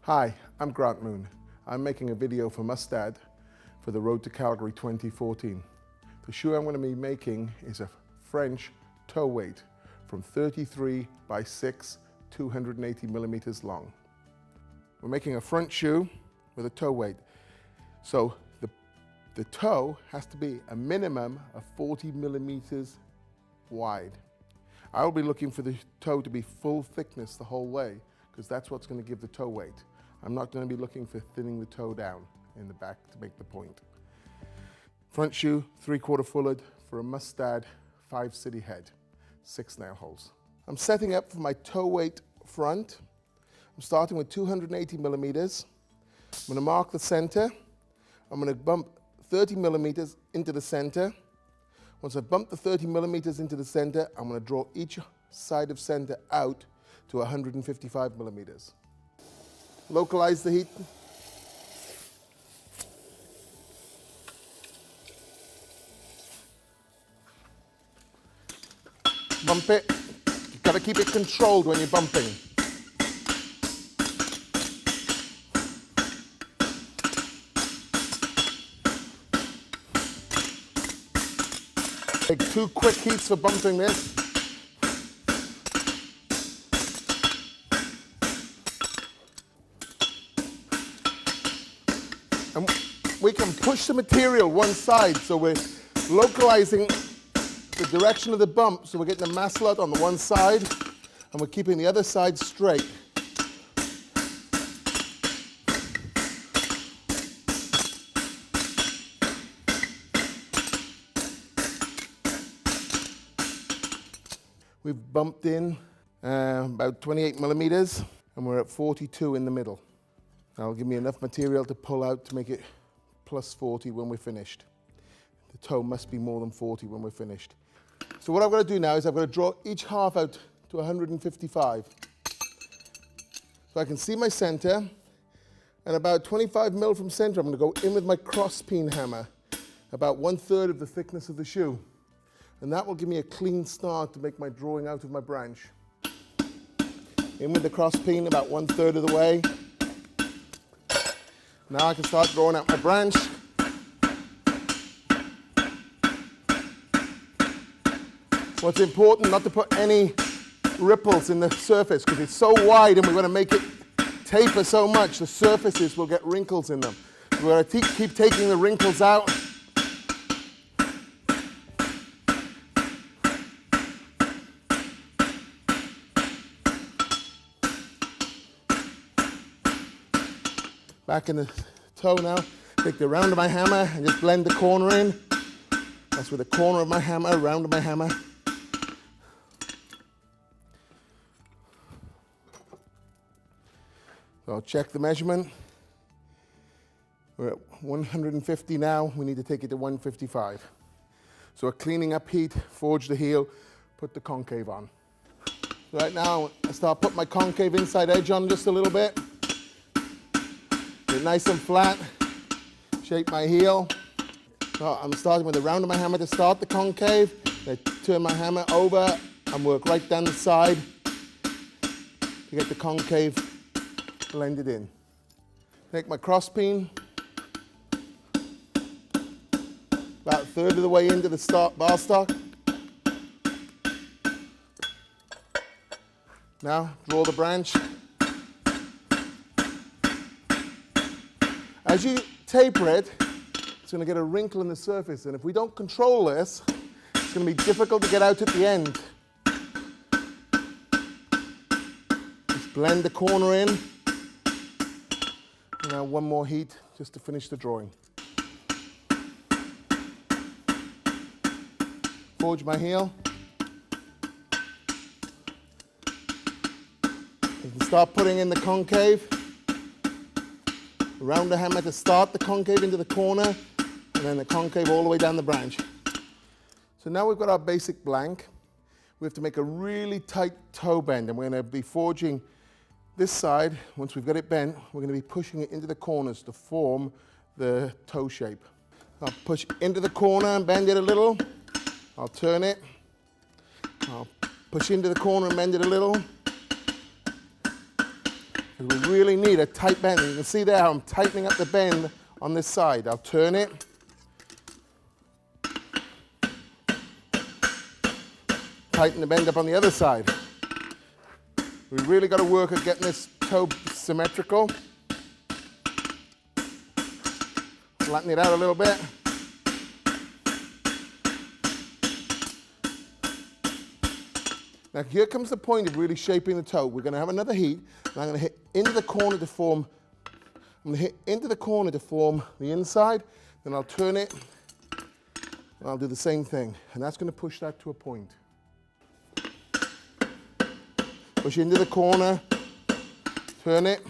Hi, I'm Grant Moon. I'm making a video for Mustad for the Road to Calgary 2014. The shoe I'm going to be making is a French toe weight from 33 by 6, 280 millimeters long. We're making a front shoe with a toe weight. So the toe has to be a minimum of 40 millimeters wide. I will be looking for the toe to be full thickness the whole way, because that's what's going to give the toe weight. I'm not going to be looking for thinning the toe down in the back to make the point. Front shoe, 3/4 fulled for a Mustad 5 city head, 6 nail holes. I'm setting up for my toe weight front. I'm starting with 280 millimeters. I'm going to mark the center. I'm going to bump 30 millimeters into the center. Once I've bumped the 30 millimeters into the center, I'm going to draw each side of center out to 155 millimeters. Localize the heat. Bump it. You've got to keep it controlled when you're bumping. Take 2 quick heats for bumping this. And we can push the material one side, so we're localizing the direction of the bump, so we're getting the maslot on the one side, and we're keeping the other side straight. We've bumped in about 28 millimeters, and we're at 42 in the middle. That'll give me enough material to pull out to make it plus 40 when we're finished. The toe must be more than 40 when we're finished. So what I've got to do now is I've got to draw each half out to 155. So I can see my center, and about 25 mil from center, I'm going to go in with my cross peen hammer, about 1/3 of the thickness of the shoe. And that will give me a clean start to make my drawing out of my branch. In with the cross peen about 1/3 of the way. Now I can start drawing out my branch. What's important, not to put any ripples in the surface, because it's so wide and we're going to make it taper so much, the surfaces will get wrinkles in them. We're going to keep taking the wrinkles out. Back in the toe now, take the round of my hammer and just blend the corner in. That's with the corner of my hammer, round of my hammer. So I'll check the measurement. We're at 150 now, we need to take it to 155. So we're cleaning up heat, forge the heel, put the concave on. So right now, I start putting my concave inside edge on just a little bit. Get nice and flat, shape my heel. So I'm starting with the round of my hammer to start the concave. I turn my hammer over and work right down the side to get the concave blended in. Take my cross peen, about 1/3 of the way into the bar stock. Now draw the branch. As you taper it, it's going to get a wrinkle in the surface, and if we don't control this, it's going to be difficult to get out at the end. Just blend the corner in. And now one more heat just to finish the drawing. Forge my heel. You can start putting in the concave. Round the hammer to start the concave into the corner, and then the concave all the way down the branch. So now we've got our basic blank. We have to make a really tight toe bend, and we're going to be forging this side. Once we've got it bent, we're going to be pushing it into the corners to form the toe shape. I'll push into the corner and bend it a little. I'll turn it. I'll push into the corner and bend it a little. We really need a tight bend. You can see there how I'm tightening up the bend on this side. I'll turn it. Tighten the bend up on the other side. We really got to work at getting this toe symmetrical. Flatten it out a little bit. Now here comes the point of really shaping the toe. We're going to have another heat, and I'm going to hit into the corner to form, the inside, then I'll turn it, and I'll do the same thing. And that's going to push that to a point. Push into the corner, turn it.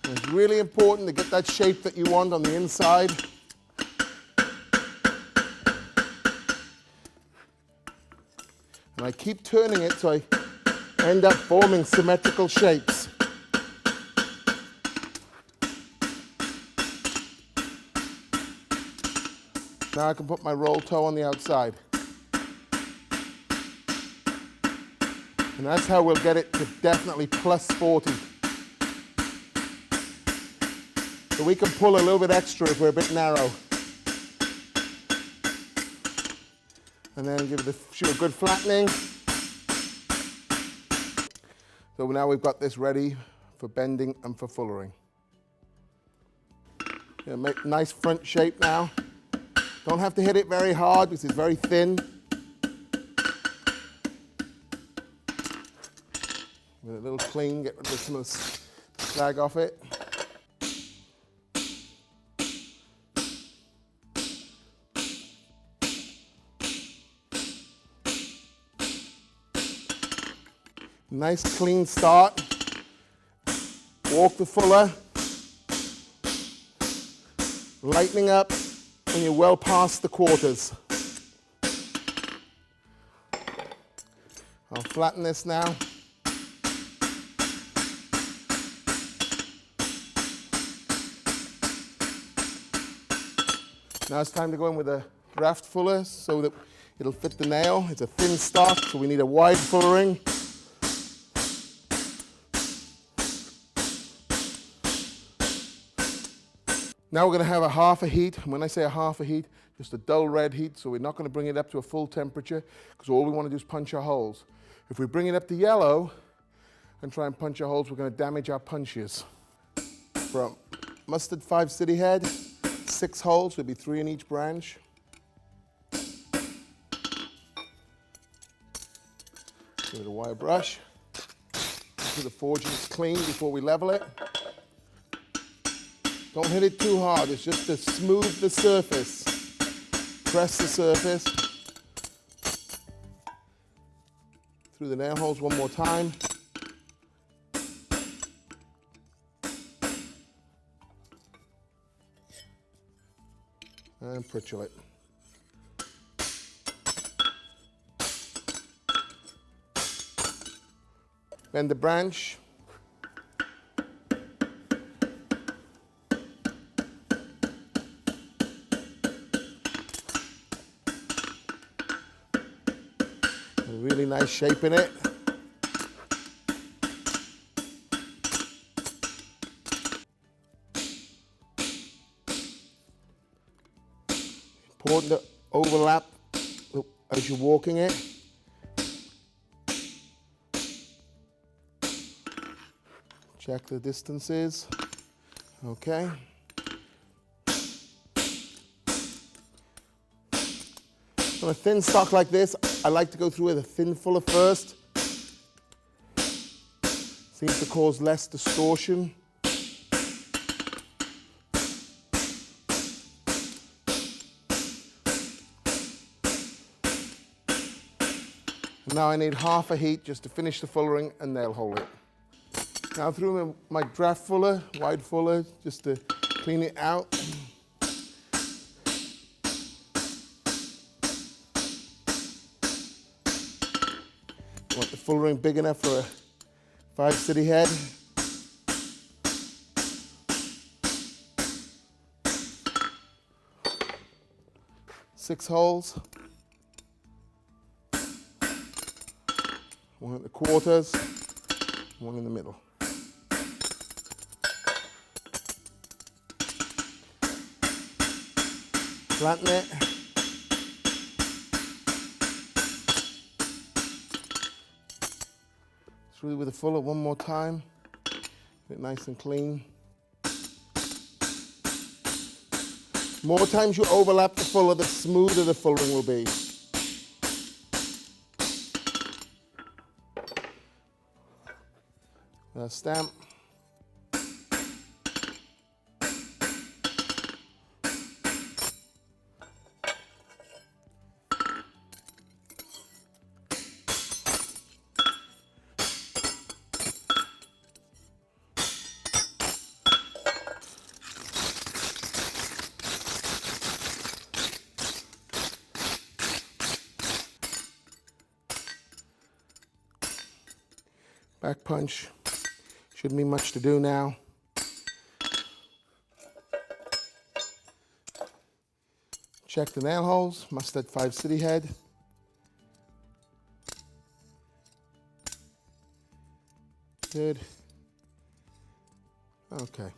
And it's really important to get that shape that you want on the inside. And I keep turning it so I end up forming symmetrical shapes. Now I can put my roll toe on the outside. And that's how we'll get it to definitely plus 40. So we can pull a little bit extra if we're a bit narrow. And then give the shoe a good flattening. So now we've got this ready for bending and for fullering. Make a nice front shape now. Don't have to hit it very hard because it's very thin. With a little clean, get rid of some of the slag off it. Nice clean start. Walk the fuller. Lightening up when you're well past the quarters. I'll flatten this now. Now it's time to go in with a draft fuller so that it'll fit the nail. It's a thin stock, so we need a wide fullering. Now we're going to have a half a heat. When I say a half a heat, just a dull red heat, so we're not going to bring it up to a full temperature because all we want to do is punch our holes. If we bring it up to yellow and try and punch our holes, we're going to damage our punches. From mustard 5 city head, 6 holes, there'll be 3 in each branch. Give it a wire brush. Make sure the forging is clean before we level it. Don't hit it too hard, it's just to smooth the surface. Press the surface. Through the nail holes one more time. And pritchel it. Bend the branch. Really nice shape in it. Important to overlap as you're walking it. Check the distances. Okay. On a thin stock like this, I like to go through with a thin fuller first. Seems to cause less distortion. And now I need half a heat just to finish the fullering and nail hole it. Now through my draft fuller, wide fuller, just to clean it out. Want the fullering big enough for a 5 city head. Six holes. one at the quarters, one in the middle. Flatten it. Through with a fuller one more time. Get it nice and clean. More times you overlap the fuller, the smoother the fullering will be. Stamp. Back punch. Shouldn't be much to do now. Check the nail holes, Mustad 5 City head. Good. Okay.